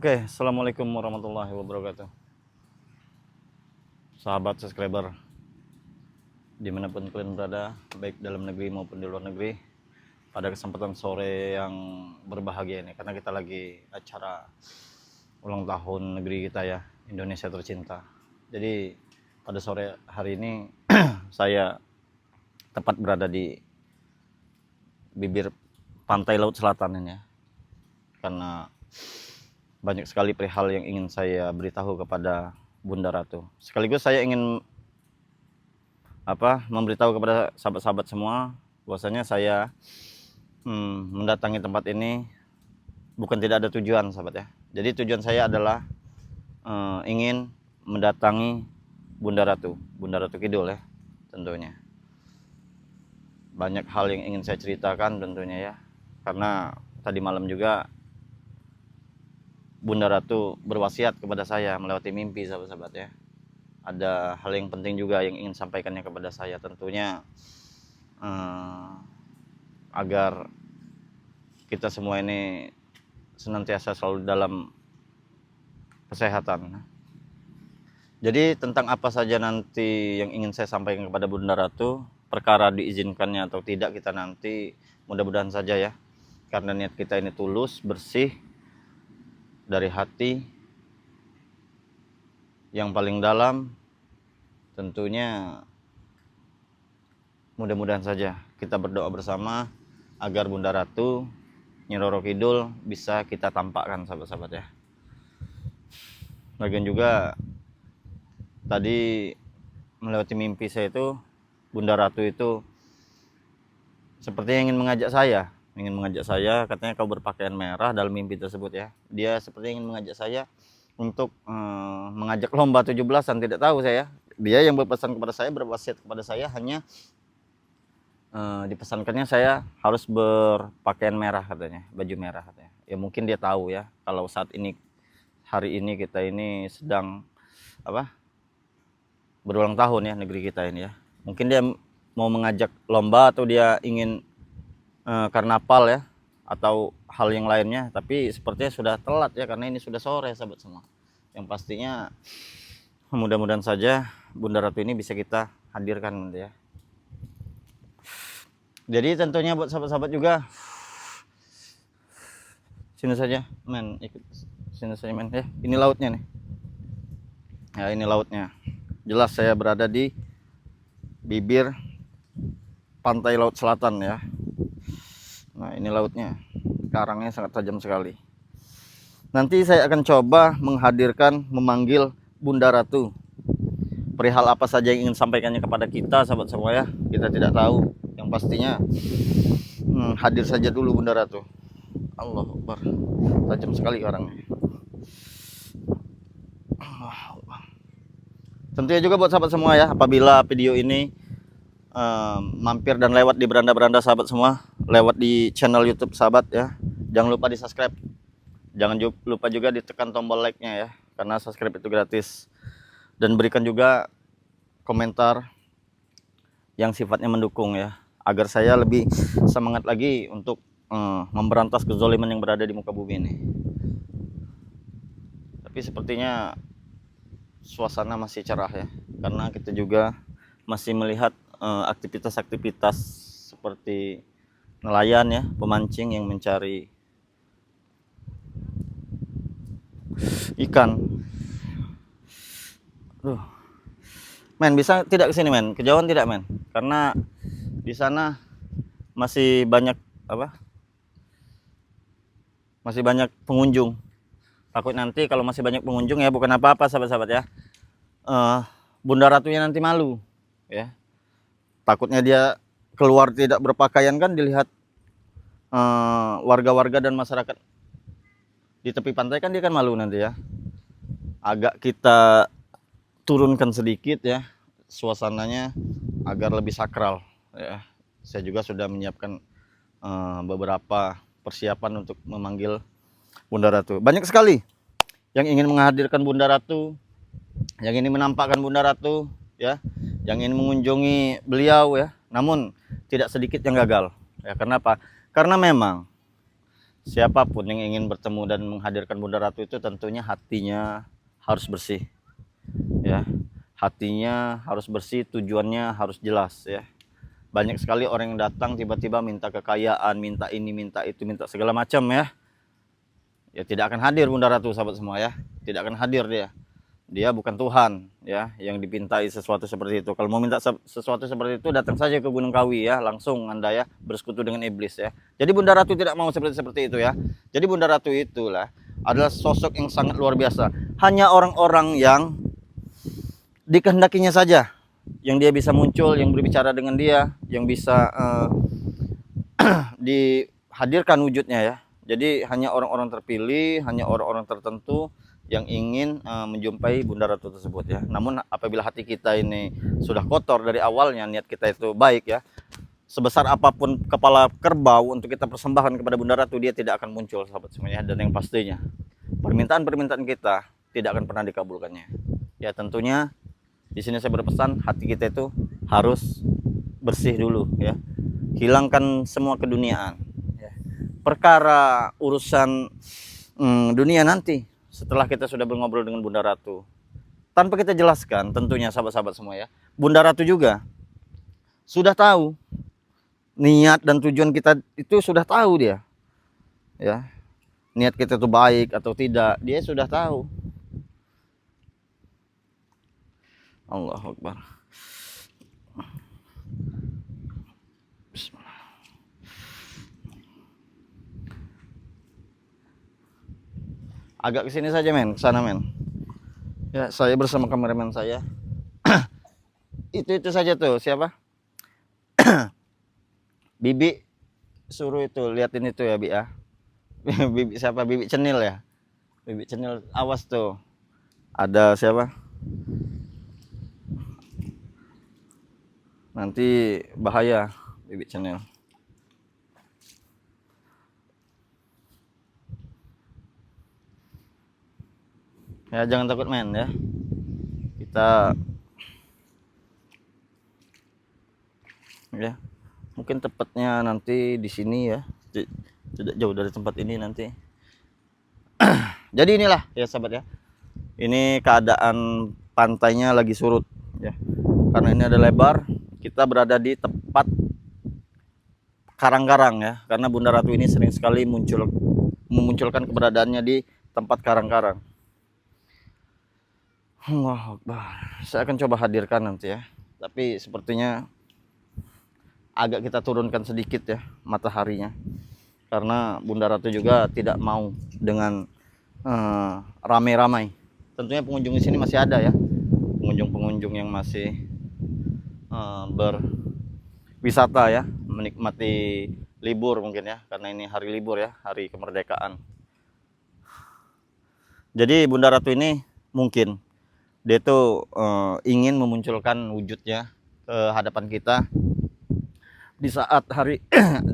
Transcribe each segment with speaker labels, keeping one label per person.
Speaker 1: Oke, assalamualaikum warahmatullahi wabarakatuh. Sahabat subscriber, dimanapun kalian berada, baik dalam negeri maupun di luar negeri, pada kesempatan sore yang berbahagia ini, karena kita lagi acara ulang tahun negeri kita ya, Indonesia tercinta. Jadi pada sore hari ini saya tepat berada di bibir pantai Laut Selatan ini ya, karena banyak sekali perihal yang ingin saya beritahu kepada Bunda Ratu. Sekaligus saya ingin memberitahu kepada sahabat-sahabat semua bahwasanya saya mendatangi tempat ini bukan tidak ada tujuan, sahabat ya. Jadi tujuan saya adalah ingin mendatangi Bunda Ratu Kidul ya, tentunya. Banyak hal yang ingin saya ceritakan tentunya ya, karena tadi malam juga Bunda Ratu berwasiat kepada saya melewati mimpi, sahabat-sahabat ya. Ada hal yang penting juga yang ingin sampaikannya kepada saya, tentunya agar kita semua ini senantiasa selalu dalam kesehatan. Jadi tentang apa saja nanti yang ingin saya sampaikan kepada Bunda Ratu, perkara diizinkannya atau tidak kita nanti mudah-mudahan saja ya, karena niat kita ini tulus, bersih dari hati yang paling dalam. Tentunya mudah-mudahan saja kita berdoa bersama agar Bunda Ratu Nyi Roro Kidul bisa kita tampakkan, sahabat-sahabat ya. Lagian juga tadi melewati mimpi saya itu, Bunda Ratu itu seperti ingin mengajak saya, katanya kau berpakaian merah dalam mimpi tersebut ya. Dia seperti ingin mengajak saya untuk mengajak lomba 17-an, tidak tahu saya. Dia yang berpesan kepada saya, berwasiat kepada saya, hanya dipesankannya saya harus berpakaian merah katanya, baju merah katanya. Ya mungkin dia tahu ya, kalau saat ini, hari ini kita ini sedang berulang tahun ya negeri kita ini ya. Mungkin dia mau mengajak lomba atau dia ingin karnaval ya, atau hal yang lainnya, tapi sepertinya sudah telat ya, karena ini sudah sore, sahabat semua. Yang pastinya mudah-mudahan saja Bunda Ratu ini bisa kita hadirkan ya. Jadi tentunya buat sahabat-sahabat juga, sini saja men, ikut sini saja men ya. Ini lautnya nih ya, ini lautnya. Jelas saya berada di bibir pantai Laut Selatan ya. Nah ini lautnya, karangnya sangat tajam sekali. Nanti saya akan coba menghadirkan, memanggil Bunda Ratu. Perihal apa saja yang ingin sampaikannya kepada kita, sahabat semua ya, kita tidak tahu. Yang pastinya hadir saja dulu Bunda Ratu. Allahu Akbar, tajam sekali karangnya. Tentunya juga buat sahabat semua ya, apabila video ini mampir dan lewat di beranda-beranda sahabat semua, lewat di channel YouTube sahabat ya, jangan lupa di subscribe, jangan lupa juga ditekan tombol like-nya ya, karena subscribe itu gratis. Dan berikan juga komentar yang sifatnya mendukung ya, agar saya lebih semangat lagi untuk memberantas kezaliman yang berada di muka bumi ini. Tapi sepertinya suasana masih cerah ya, karena kita juga masih melihat aktivitas-aktivitas seperti nelayan ya, pemancing yang mencari ikan. Men, bisa tidak kesini men, kejauhan tidak men, karena di sana masih banyak masih banyak pengunjung. Takut nanti kalau masih banyak pengunjung ya, bukan apa-apa sahabat-sahabat ya, Bunda Ratunya nanti malu ya. Takutnya dia keluar tidak berpakaian, kan dilihat warga-warga dan masyarakat di tepi pantai, kan dia kan malu nanti ya. Agak kita turunkan sedikit ya suasananya agar lebih sakral ya. Saya juga sudah menyiapkan beberapa persiapan untuk memanggil Bunda Ratu. Banyak sekali yang ingin menghadirkan Bunda Ratu, yang ingin menampakkan Bunda Ratu ya, yang ingin mengunjungi beliau ya, namun tidak sedikit yang gagal ya. Kenapa? Karena memang siapapun yang ingin bertemu dan menghadirkan Bunda Ratu itu tentunya hatinya harus bersih, ya. Hatinya harus bersih, tujuannya harus jelas, ya. Banyak sekali orang yang datang tiba-tiba minta kekayaan, minta ini, minta itu, minta segala macam, ya. Ya tidak akan hadir Bunda Ratu, sahabat semua, ya. Tidak akan hadir dia. Dia bukan Tuhan, ya, yang dipintai sesuatu seperti itu. Kalau mau minta sesuatu seperti itu, datang saja ke Gunung Kawi, ya, langsung Anda, ya, bersekutu dengan iblis, ya. Jadi Bunda Ratu tidak mau seperti itu, ya. Jadi Bunda Ratu itulah adalah sosok yang sangat luar biasa. Hanya orang-orang yang dikehendakinya saja yang dia bisa muncul, yang berbicara dengan dia, yang bisa dihadirkan wujudnya, ya. Jadi hanya orang-orang terpilih, hanya orang-orang tertentu yang ingin menjumpai Bunda Ratu tersebut, ya. Namun apabila hati kita ini sudah kotor dari awalnya, niat kita itu baik, ya, sebesar apapun kepala kerbau untuk kita persembahkan kepada Bunda Ratu, dia tidak akan muncul, sahabat semuanya. Dan yang pastinya permintaan-permintaan kita tidak akan pernah dikabulkannya. Ya, tentunya di sini saya berpesan, hati kita itu harus bersih dulu, ya. Hilangkan semua keduniaan, ya. Perkara urusan dunia nanti setelah kita sudah ngobrol dengan Bunda Ratu, tanpa kita jelaskan, tentunya sahabat-sahabat semua, ya, Bunda Ratu juga sudah tahu niat dan tujuan kita itu, sudah tahu dia, ya, niat kita itu baik atau tidak, dia sudah tahu. Allahu Akbar. Agak kesini saja, men, kesana, men. Ya, saya bersama kameramen saya. itu saja tuh, siapa? Bibi suruh itu liatin itu, ya, Bi, ya. Bibi siapa? Bibi Cenil, ya. Bibi Cenil, awas tuh. Ada siapa? Nanti bahaya Bibi Cenil. Ya, jangan takut, men, ya. Kita, ya, mungkin tepatnya nanti di sini, ya, tidak jauh dari tempat ini nanti. Jadi inilah, ya, sahabat, ya, ini keadaan pantainya lagi surut, ya, karena ini ada lebar. Kita berada di tempat karang-karang, ya, karena Bunda Ratu ini sering sekali memunculkan keberadaannya di tempat karang-karang. Allahu Akbar. Saya akan coba hadirkan nanti, ya, tapi sepertinya agak kita turunkan sedikit, ya, mataharinya, karena Bunda Ratu juga tidak mau dengan ramai-ramai. Tentunya pengunjung di sini masih ada, ya, pengunjung-pengunjung yang masih berwisata, ya, menikmati libur mungkin, ya, karena ini hari libur, ya, hari kemerdekaan. Jadi Bunda Ratu ini mungkin dia tuh ingin memunculkan wujudnya ke hadapan kita di saat hari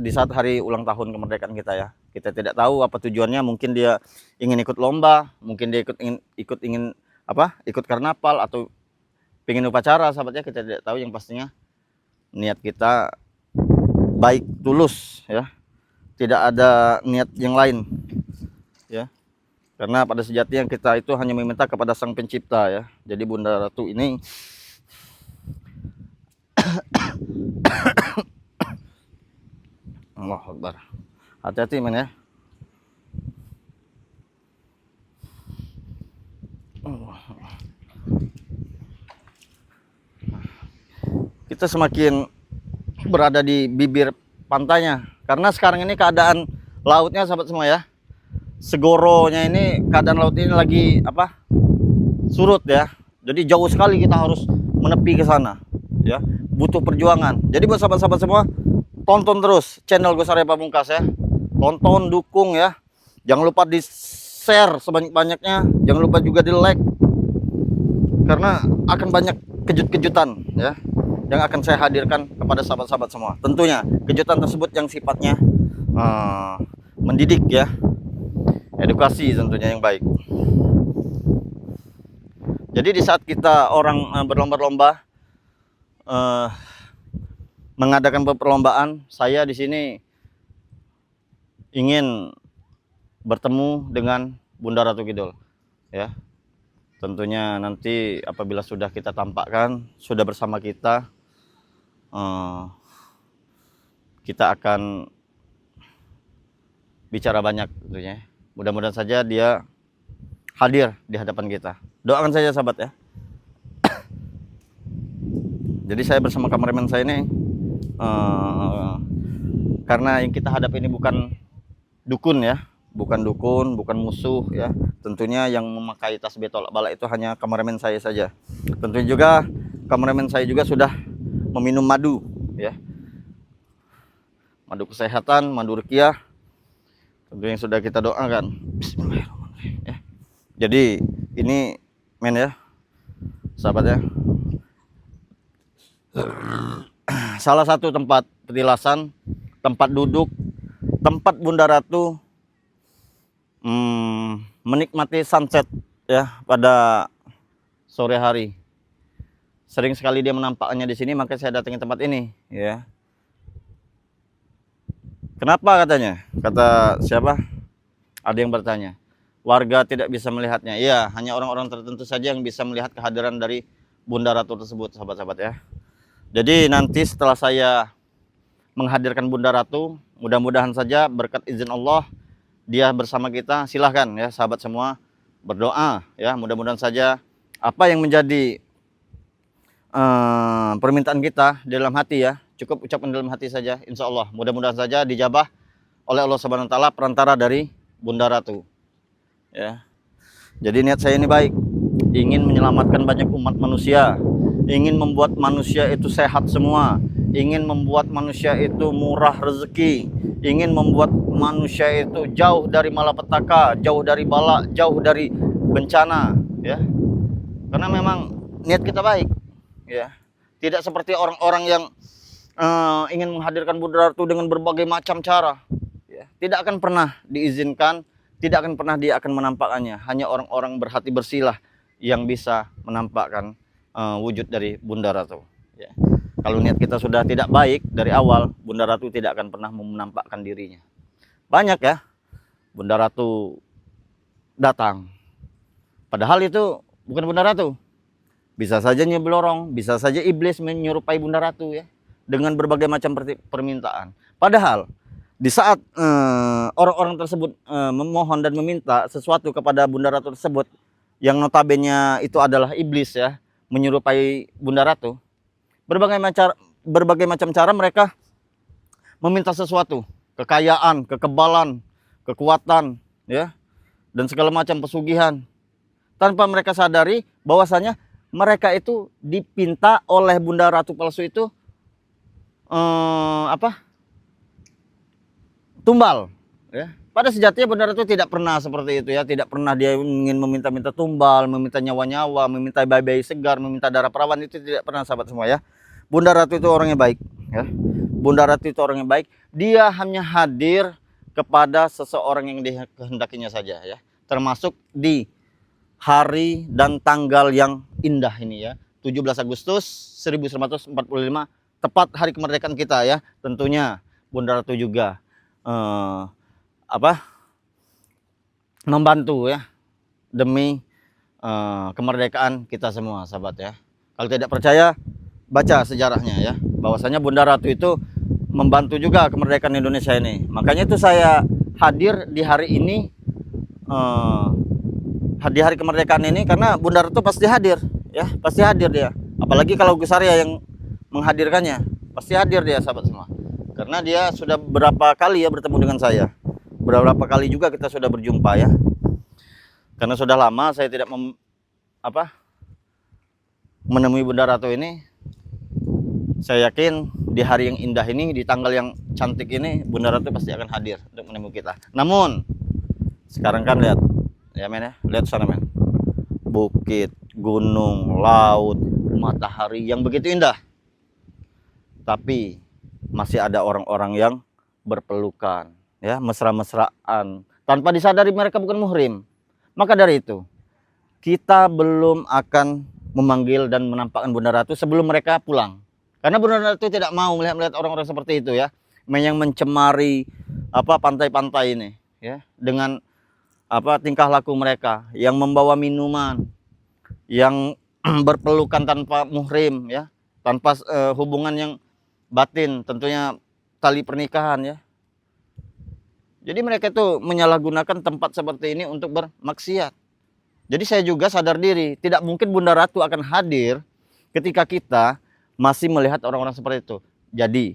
Speaker 1: di saat hari ulang tahun kemerdekaan kita, ya. Kita tidak tahu apa tujuannya. Mungkin dia ingin ikut lomba, mungkin dia ikut karnaval, atau pengen upacara, sahabatnya. Kita tidak tahu. Yang pastinya niat kita baik, tulus, ya, tidak ada niat yang lain, ya. Karena pada sejatinya kita itu hanya meminta kepada Sang Pencipta, ya. Jadi Bunda Ratu ini Allahu Akbar. Hati-hati, men, ya. Kita semakin berada di bibir pantainya, karena sekarang ini keadaan lautnya, sahabat semua, ya, segoronya ini, keadaan laut ini lagi surut, ya. Jadi jauh sekali kita harus menepi ke sana, ya, butuh perjuangan. Jadi buat sahabat-sahabat semua, tonton terus channel Gus Arya Pamungkas, ya. Tonton, dukung, ya. Jangan lupa di share sebanyak-banyaknya, jangan lupa juga di like, karena akan banyak kejut-kejutan, ya, yang akan saya hadirkan kepada sahabat-sahabat semua. Tentunya kejutan tersebut yang sifatnya mendidik, ya, edukasi tentunya yang baik. Jadi di saat kita orang berlomba-lomba mengadakan perlombaan, saya di sini ingin bertemu dengan Bunda Ratu Kidul ya. Tentunya nanti apabila sudah kita tampakkan, sudah bersama kita, kita akan bicara banyak tentunya. Mudah-mudahan saja dia hadir di hadapan kita. Doakan saja sahabat ya. Jadi saya bersama kameramen saya ini, karena yang kita hadap ini bukan dukun ya, bukan dukun, bukan musuh ya. Tentunya yang memakai tasbih tolak balak itu hanya kameramen saya saja. Tentunya juga kameramen saya juga sudah meminum madu ya, madu kesehatan, madu ruqyah, tentu yang sudah kita doakan. Bismillahirrahmanirrahim ya. Jadi ini men ya, sahabat ya, salah satu tempat petilasan, tempat duduk, tempat Bunda Ratu menikmati sunset ya pada sore hari. Sering sekali dia menampakkannya di sini, maka saya datangi tempat ini ya. Kenapa katanya? Kata siapa? Ada yang bertanya. Warga tidak bisa melihatnya. Iya, hanya orang-orang tertentu saja yang bisa melihat kehadiran dari Bunda Ratu tersebut, sahabat-sahabat ya. Jadi nanti setelah saya menghadirkan Bunda Ratu, mudah-mudahan saja berkat izin Allah dia bersama kita. Silahkan ya sahabat semua berdoa ya, mudah-mudahan saja apa yang menjadi permintaan kita di dalam hati ya, cukup ucapkan dalam hati saja, insya Allah mudah-mudahan saja dijabah oleh Allah Subhanahu Wa Taala perantara dari Bunda Ratu ya. Jadi niat saya ini baik, ingin menyelamatkan banyak umat manusia, ingin membuat manusia itu sehat semua, ingin membuat manusia itu murah rezeki, ingin membuat manusia itu jauh dari malapetaka, jauh dari bala, jauh dari bencana ya. Karena memang niat kita baik ya. Tidak seperti orang-orang yang ingin menghadirkan Bunda Ratu dengan berbagai macam cara ya. Tidak akan pernah diizinkan, tidak akan pernah dia akan menampakkannya. Hanya orang-orang berhati bersih lah yang bisa menampakkan wujud dari Bunda Ratu ya. Kalau niat kita sudah tidak baik dari awal, Bunda Ratu tidak akan pernah menampakkan dirinya. Banyak ya Bunda Ratu datang, padahal itu bukan Bunda Ratu. Bisa saja Nyeblorong, bisa saja iblis menyerupai Bunda Ratu ya, dengan berbagai macam permintaan. Padahal di saat orang-orang tersebut memohon dan meminta sesuatu kepada Bunda Ratu tersebut, yang notabene itu adalah iblis ya, menyerupai Bunda Ratu, berbagai macam cara mereka meminta sesuatu, kekayaan, kekebalan, kekuatan ya, dan segala macam pesugihan, tanpa mereka sadari bahwasanya mereka itu dipinta oleh Bunda Ratu palsu itu tumbal ya. Pada sejatinya Bunda Ratu tidak pernah seperti itu ya, tidak pernah dia ingin meminta-minta tumbal, meminta nyawa-nyawa, meminta bayi-bayi segar, meminta darah perawan, itu tidak pernah sahabat semua ya. Bunda Ratu itu orangnya baik ya. Bunda Ratu itu orangnya baik, dia hanya hadir kepada seseorang yang dikehendakinya saja ya, termasuk di hari dan tanggal yang indah ini ya, 17 Agustus 1945, tepat hari kemerdekaan kita ya. Tentunya Bunda Ratu juga membantu ya demi kemerdekaan kita semua sahabat ya. Kalau tidak percaya, baca sejarahnya ya, bahwasanya Bunda Ratu itu membantu juga kemerdekaan Indonesia ini. Makanya itu saya hadir di hari ini, di hari kemerdekaan ini, karena Bunda Ratu pasti hadir ya, pasti hadir dia. Apalagi kalau Gus Arya yang menghadirkannya, pasti hadir dia sahabat semua. Karena dia sudah berapa kali ya bertemu dengan saya, beberapa kali juga kita sudah berjumpa ya. Karena sudah lama saya tidak menemui Bunda Ratu ini, saya yakin di hari yang indah ini, di tanggal yang cantik ini, Bunda Ratu pasti akan hadir untuk menemui kita. Namun sekarang kan lihat ya men ya, lihat sana men, bukit, gunung, laut, matahari yang begitu indah, tapi masih ada orang-orang yang berpelukan ya, mesra-mesraan, tanpa disadari mereka bukan muhrim. Maka dari itu kita belum akan memanggil dan menampakkan Bunda Ratu sebelum mereka pulang, karena Bunda Ratu tidak mau melihat orang-orang seperti itu ya, yang mencemari pantai-pantai ini ya, dengan apa tingkah laku mereka, yang membawa minuman, yang berpelukan tanpa muhrim ya, tanpa hubungan yang batin, tentunya tali pernikahan ya. Jadi mereka itu menyalahgunakan tempat seperti ini untuk bermaksiat. Jadi saya juga sadar diri, tidak mungkin Bunda Ratu akan hadir ketika kita masih melihat orang-orang seperti itu. Jadi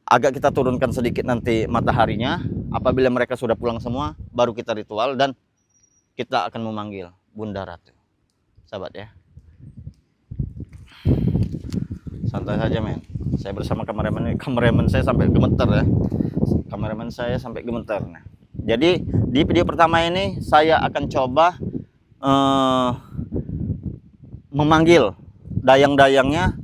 Speaker 1: agak kita turunkan sedikit nanti mataharinya, apabila mereka sudah pulang semua, baru kita ritual dan kita akan memanggil Bunda Ratu. Sahabat ya. Santai saja men. Saya bersama kameramen saya sampai gemeter ya. Kameramen saya sampai gemeter. Nah, jadi di video pertama ini saya akan coba memanggil dayang-dayangnya,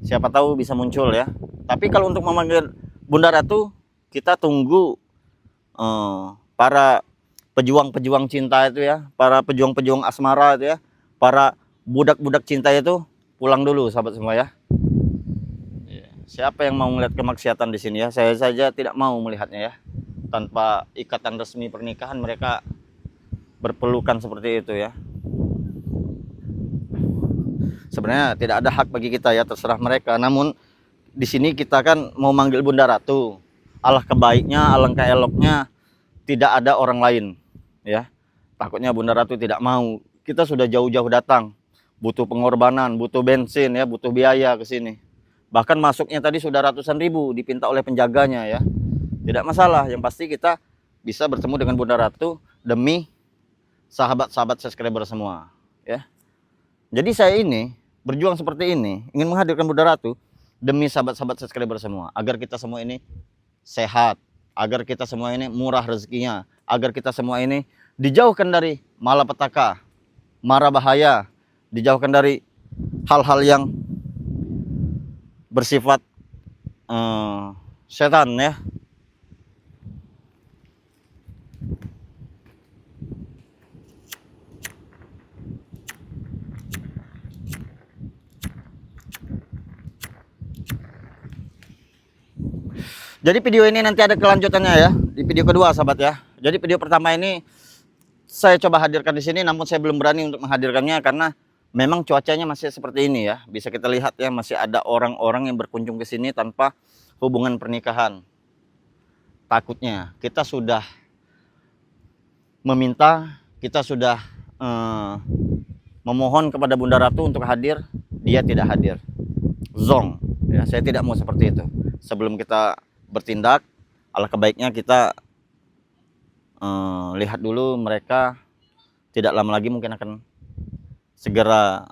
Speaker 1: siapa tahu bisa muncul ya. Tapi kalau untuk memanggil Bunda Ratu, kita tunggu para pejuang-pejuang cinta itu ya, para pejuang-pejuang asmara itu ya, para budak-budak cinta itu pulang dulu sahabat semua ya. Siapa yang mau melihat kemaksiatan di sini ya? Saya saja tidak mau melihatnya ya. Tanpa ikatan resmi pernikahan mereka berpelukan seperti itu ya. Sebenarnya tidak ada hak bagi kita ya, terserah mereka. Namun di sini kita kan mau manggil Bunda Ratu. Alangkah baiknya, alangkah eloknya tidak ada orang lain ya. Takutnya Bunda Ratu tidak mau. Kita sudah jauh-jauh datang, butuh pengorbanan, butuh bensin ya, butuh biaya ke sini. Bahkan masuknya tadi sudah ratusan ribu dipinta oleh penjaganya ya. Tidak masalah, yang pasti kita bisa bertemu dengan Bunda Ratu demi sahabat-sahabat subscriber semua ya. Jadi saya ini berjuang seperti ini, ingin menghadirkan Bunda Ratu demi sahabat-sahabat subscriber semua, agar kita semua ini sehat, agar kita semua ini murah rezekinya, agar kita semua ini dijauhkan dari malapetaka, mara bahaya, dijauhkan dari hal-hal yang bersifat setan ya. Jadi video ini nanti ada kelanjutannya ya, di video kedua sahabat ya. Jadi video pertama ini saya coba hadirkan di sini, namun saya belum berani untuk menghadirkannya karena memang cuacanya masih seperti ini ya. Bisa kita lihat ya, masih ada orang-orang yang berkunjung ke sini tanpa hubungan pernikahan. Takutnya kita sudah meminta, kita sudah memohon kepada Bunda Ratu untuk hadir, dia tidak hadir. Zong ya, saya tidak mau seperti itu. Sebelum kita bertindak, alangkah baiknya kita lihat dulu mereka tidak lama lagi mungkin akan segera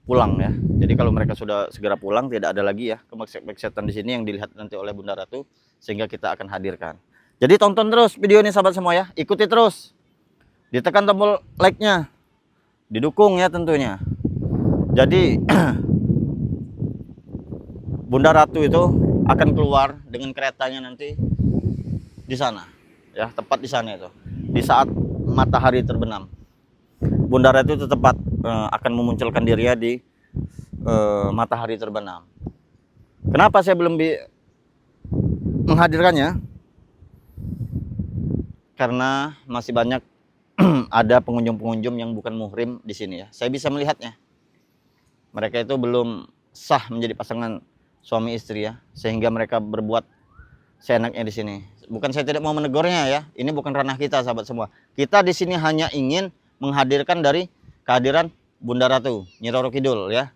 Speaker 1: pulang ya. Jadi kalau mereka sudah segera pulang, tidak ada lagi ya kemaksiatan di sini yang dilihat nanti oleh Bunda Ratu, sehingga kita akan hadirkan. Jadi tonton terus video ini sahabat semua ya, ikuti terus, ditekan tombol like-nya, didukung ya tentunya. Jadi Bunda Ratu itu akan keluar dengan keretanya nanti di sana ya, tepat di sana itu, di saat matahari terbenam. Bunda Ratu itu tepat akan memunculkan dirinya di matahari terbenam. Kenapa saya belum menghadirkannya? Karena masih banyak ada pengunjung-pengunjung yang bukan muhrim di sini ya. Saya bisa melihatnya. Mereka itu belum sah menjadi pasangan suami istri ya, sehingga mereka berbuat seenaknya di sini. Bukan saya tidak mau menegurnya ya. Ini bukan ranah kita sahabat semua. Kita di sini hanya ingin menghadirkan dari kehadiran Bunda Ratu Nyi Roro Kidul ya.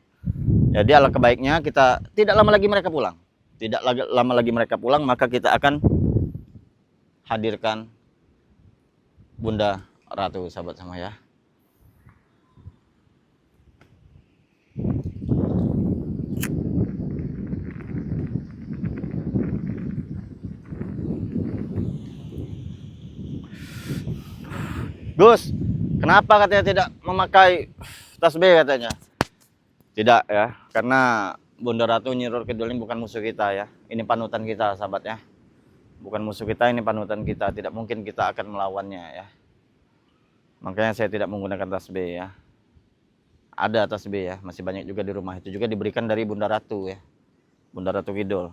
Speaker 1: Jadi alangkah baiknya kita tidak lama lagi mereka pulang. Tidak lama lagi mereka pulang, maka kita akan hadirkan Bunda Ratu sahabat semua ya. Gus, kenapa katanya tidak memakai tasbih katanya? Tidak ya, karena Bunda Ratu Nyi Roro Kidul ini bukan musuh kita ya. Ini panutan kita sahabat ya. Bukan musuh kita, ini panutan kita. Tidak mungkin kita akan melawannya ya. Makanya saya tidak menggunakan tasbih ya. Ada tasbih ya, masih banyak juga di rumah. Itu juga diberikan dari Bunda Ratu ya. Bunda Ratu Kidul.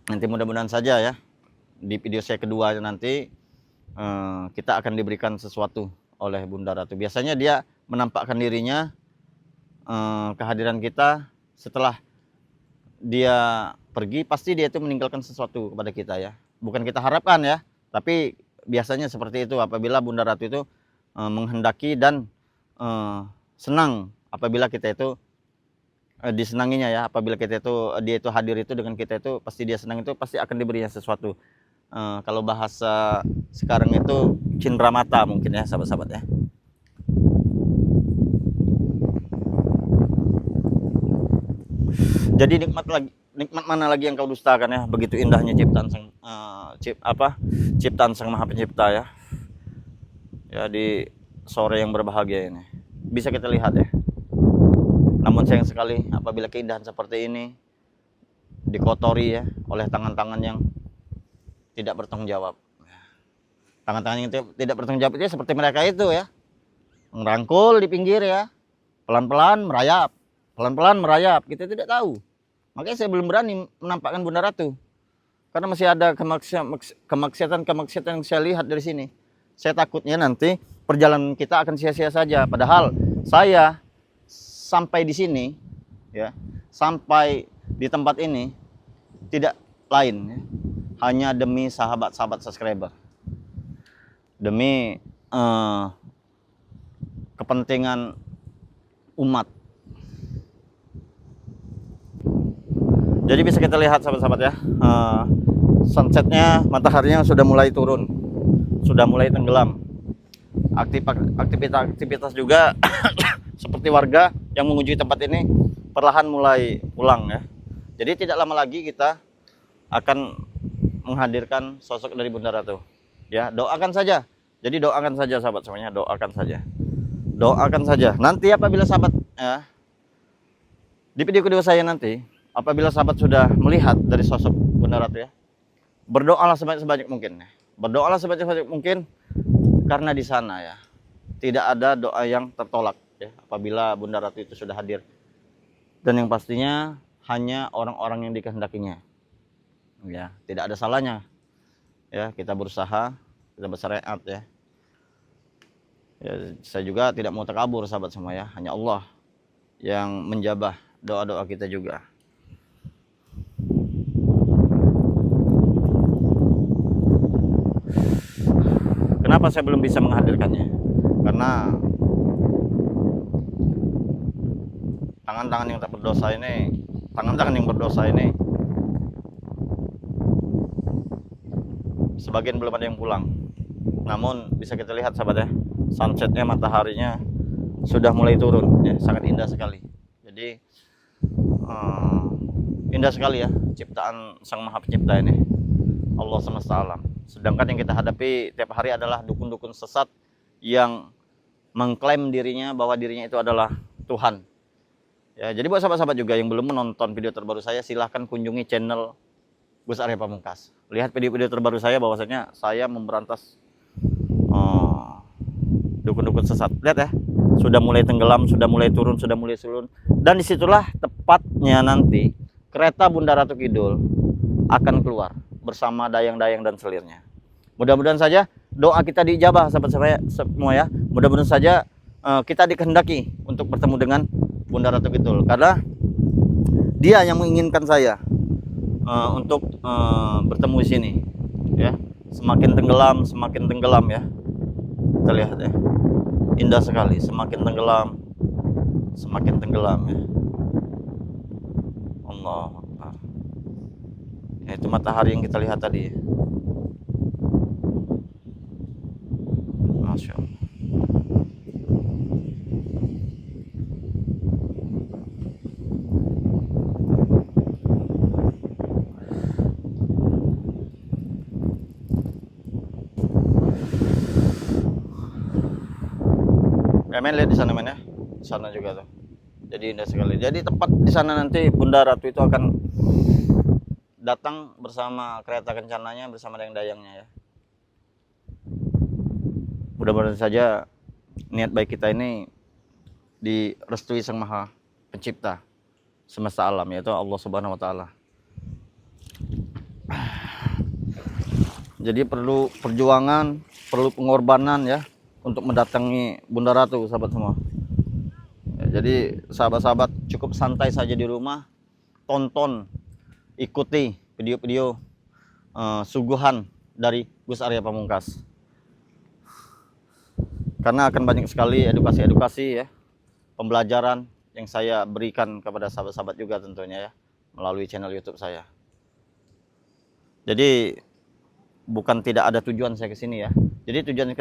Speaker 1: Nanti mudah-mudahan saja ya, di video saya kedua nanti kita akan diberikan sesuatu oleh Bunda Ratu. Biasanya dia menampakkan dirinya, kehadiran kita setelah dia pergi, pasti dia itu meninggalkan sesuatu kepada kita ya. Bukan kita harapkan ya, tapi biasanya seperti itu apabila Bunda Ratu itu menghendaki dan senang apabila kita itu disenanginya ya. Apabila kita itu dia itu hadir itu dengan kita itu, pasti dia senang, itu pasti akan diberinya sesuatu. Kalau bahasa sekarang itu cindera mata mungkin ya sahabat-sahabat ya. Jadi nikmat mana lagi yang kau dustakan ya? Begitu indahnya ciptaan ciptaan Sang Maha Pencipta ya. Ya, di sore yang berbahagia ini bisa kita lihat ya. Namun sayang sekali apabila keindahan seperti ini dikotori ya oleh tangan-tangan yang tidak bertanggung jawab. Tangan-tangan yang tidak bertanggung jawab itu seperti mereka itu ya, merangkul di pinggir ya, pelan-pelan merayap, kita tidak tahu. Makanya saya belum berani menampakkan Bunda Ratu, karena masih ada kemaksiatan yang saya lihat dari sini. Saya takutnya nanti perjalanan kita akan sia-sia saja. Padahal saya sampai di sini, ya, sampai di tempat ini tidak lain, ya, hanya demi sahabat-sahabat subscriber, demi kepentingan umat. Jadi bisa kita lihat sahabat-sahabat ya, sunsetnya, mataharinya sudah mulai turun, sudah mulai tenggelam. Aktivitas juga seperti warga yang mengunjungi tempat ini perlahan mulai pulang ya. Jadi tidak lama lagi kita akan menghadirkan sosok dari Bunda Ratu. Ya, doakan saja. Jadi doakan saja sahabat semuanya, doakan saja. Doakan saja. Nanti apabila sahabat ya, di video kedua saya nanti, apabila sahabat sudah melihat dari sosok Bunda Ratu ya, berdoalah sebanyak mungkin. Berdoalah sebanyak mungkin, karena di sana ya tidak ada doa yang tertolak ya apabila Bunda Ratu itu sudah hadir. Dan yang pastinya hanya orang-orang yang dikehendakinya. Ya, tidak ada salahnya ya kita berusaha, kita bersyariat ya. Ya, saya juga tidak mau takabur sahabat semua ya, hanya Allah yang menjabah doa-doa kita juga. Kenapa saya belum bisa menghadirkannya? Karena tangan-tangan yang tak berdosa ini, tangan-tangan yang berdosa ini, sebagian belum ada yang pulang. Namun bisa kita lihat sahabat ya, sunsetnya, mataharinya sudah mulai turun ya, sangat indah sekali. Jadi indah sekali ya ciptaan Sang Maha Pencipta ini, Allah semesta alam. Sedangkan yang kita hadapi tiap hari adalah dukun-dukun sesat yang mengklaim dirinya bahwa dirinya itu adalah Tuhan. Ya, jadi buat sahabat-sahabat juga yang belum menonton video terbaru saya, silahkan kunjungi channel Gus Arya Pamungkas. Lihat video-video terbaru saya, bahwasanya saya memberantas dukun-dukun sesat. Lihat ya, sudah mulai tenggelam, sudah mulai turun, sudah mulai sulun. Dan disitulah tepatnya nanti kereta Bunda Ratu Kidul akan keluar bersama dayang-dayang dan selirnya. Mudah-mudahan saja doa kita diijabah sahabat saya semua ya. Mudah-mudahan saja kita dikehendaki untuk bertemu dengan Bunda Ratu Kidul, karena dia yang menginginkan saya untuk bertemu di sini ya. Semakin tenggelam ya. Kita lihat ya, indah sekali, semakin tenggelam ya. Allah Akbar. Ya, itu matahari yang kita lihat tadi. Masya Allah. Men, lihat di sana men ya, di sana juga tuh. Jadi indah sekali. Jadi tempat di sana nanti Bunda Ratu itu akan datang bersama kereta kencananya, bersama dayang-dayangnya ya. Mudah-mudahan saja niat baik kita ini direstui Sang Maha Pencipta semesta alam, yaitu Allah Subhanahu wa taala. Jadi perlu perjuangan, perlu pengorbanan ya untuk mendatangi Bunda Ratu, sahabat semua. Ya, jadi sahabat-sahabat cukup santai saja di rumah, tonton, ikuti video-video suguhan dari Gus Arya Pamungkas. Karena akan banyak sekali edukasi-edukasi ya, pembelajaran yang saya berikan kepada sahabat-sahabat juga tentunya ya, melalui channel YouTube saya. Jadi bukan tidak ada tujuan saya ke sini ya. Jadi tujuan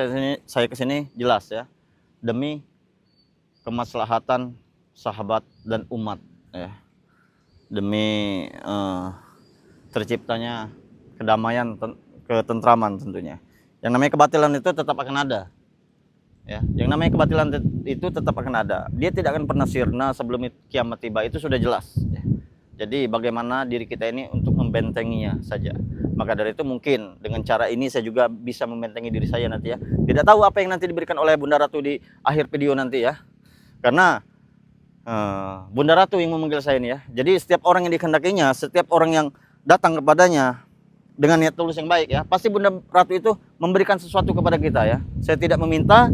Speaker 1: saya ke sini jelas ya, demi kemaslahatan sahabat dan umat ya. Demi terciptanya kedamaian, ketentraman tentunya. Yang namanya kebatilan itu tetap akan ada. Ya, yang namanya kebatilan itu tetap akan ada. Dia tidak akan pernah sirna sebelum kiamat tiba, itu sudah jelas ya. Jadi bagaimana diri kita ini untuk membentenginya saja. Maka dari itu mungkin dengan cara ini saya juga bisa membentengi diri saya nanti ya. Tidak tahu apa yang nanti diberikan oleh Bunda Ratu di akhir video nanti ya. Karena Bunda Ratu yang memanggil saya ini ya. Jadi setiap orang yang dikehendakinya, setiap orang yang datang kepadanya dengan niat tulus yang baik ya, pasti Bunda Ratu itu memberikan sesuatu kepada kita ya. Saya tidak meminta,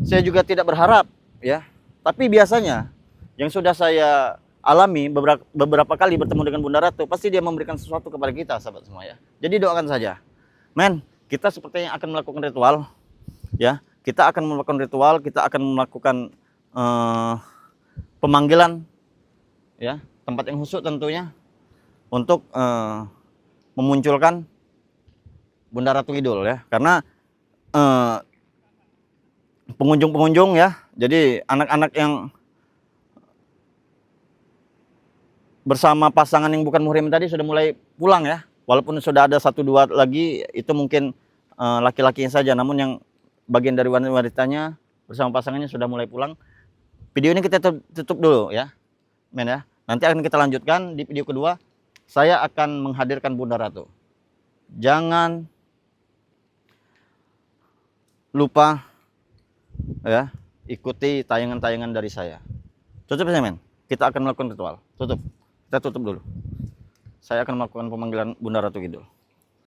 Speaker 1: saya juga tidak berharap ya. Tapi biasanya yang sudah saya alami beberapa kali bertemu dengan Bunda Ratu, pasti dia memberikan sesuatu kepada kita, sahabat semua ya. Jadi doakan saja. Men, kita sepertinya akan melakukan ritual ya. Kita akan melakukan ritual, kita akan melakukan pemanggilan ya, tempat yang khusus tentunya untuk memunculkan Bunda Ratu Kidul ya. Karena pengunjung-pengunjung ya, jadi anak-anak yang bersama pasangan yang bukan muhrim tadi sudah mulai pulang ya. Walaupun sudah ada 1-2 lagi, itu mungkin laki-lakinya saja, namun yang bagian dari wanitanya bersama pasangannya sudah mulai pulang. Video ini kita tutup dulu ya, men ya. Nanti akan kita lanjutkan di video kedua. Saya akan menghadirkan Bunda Ratu. Jangan lupa ya, ikuti tayangan-tayangan dari saya. Tutup ya men. Kita akan melakukan ritual. Tutup. Kita tutup dulu. Saya akan melakukan pemanggilan Bunda Ratu Kidul.